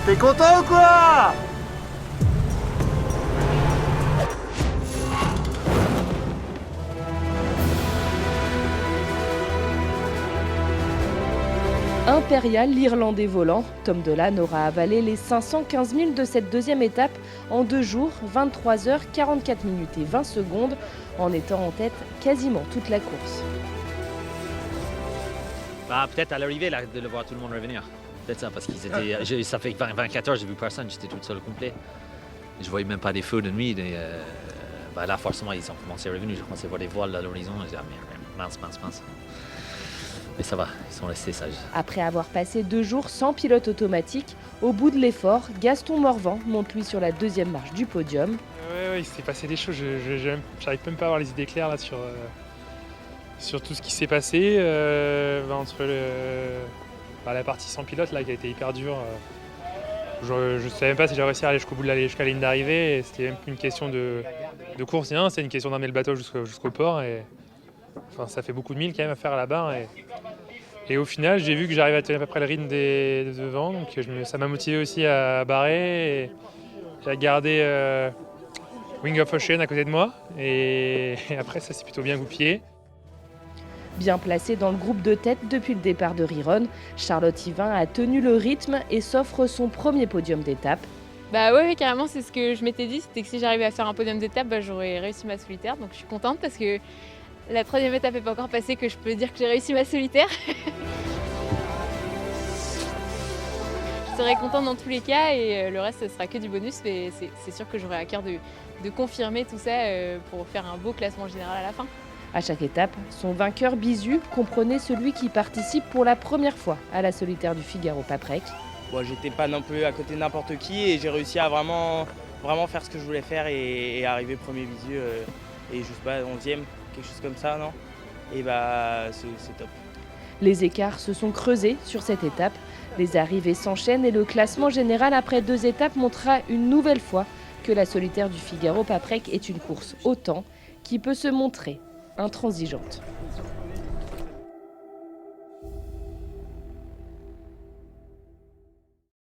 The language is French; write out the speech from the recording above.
T'es content ou quoi? Impérial, l'Irlandais volant, Tom Dolan aura avalé les 515 000 de cette deuxième étape en 2 jours, 23 heures, 44 minutes et 20 secondes, en étant en tête quasiment toute la course. Bah, peut-être à l'arrivée là, de le voir tout le monde revenir. Peut-être ça, parce qu'ils étaient. Ça fait 24 heures, j'ai vu personne, j'étais tout seul au complet. Je voyais même pas des feux de nuit. Là, forcément, ils ont commencé à revenir. Je commençais à voir des voiles à l'horizon. Je disais, ah, mince. Mais ça va, ils sont restés sages. Après avoir passé 2 jours sans pilote automatique, au bout de l'effort, Gaston Morvan monte lui sur la deuxième marche du podium. Ouais, il s'est passé des choses. J'arrive même pas à avoir les idées claires là sur tout ce qui s'est passé entre la partie sans pilote là qui a été hyper dure. Je savais même pas si j'avais réussi à aller jusqu'à la ligne d'arrivée. C'était même plus une question de course, c'est une question d'emmener le bateau jusqu'au port. Enfin, ça fait beaucoup de milles quand même à faire à la barre. Et au final, j'ai vu que j'arrivais à tenir à peu près le rythme des devant. Donc ça m'a motivé aussi à barrer et à garder Wing of Ocean à côté de moi. Et après, ça s'est plutôt bien goupillé. Bien placé dans le groupe de tête depuis le départ de Riron, Charlotte Yvain a tenu le rythme et s'offre son premier podium d'étape. Bah ouais, carrément, c'est ce que je m'étais dit, c'était que si j'arrivais à faire un podium d'étape, j'aurais réussi ma solitaire. Donc je suis contente parce que la 3e étape n'est pas encore passée que je peux dire que j'ai réussi ma solitaire. Je serais contente dans tous les cas et le reste, ce sera que du bonus. Mais c'est sûr que j'aurai à cœur de confirmer tout ça pour faire un beau classement général à la fin. À chaque étape, son vainqueur bisu comprenait celui qui participe pour la première fois à la solitaire du Figaro-Paprec. Bon, j'étais pas non plus à côté de n'importe qui et j'ai réussi à vraiment faire ce que je voulais faire et arriver premier bisu et je sais pas, 11e, quelque chose comme ça, non? Et c'est top. Les écarts se sont creusés sur cette étape. Les arrivées s'enchaînent et le classement général après 2 étapes montrera une nouvelle fois que la solitaire du Figaro-Paprec est une course au temps qui peut se montrer intransigeante.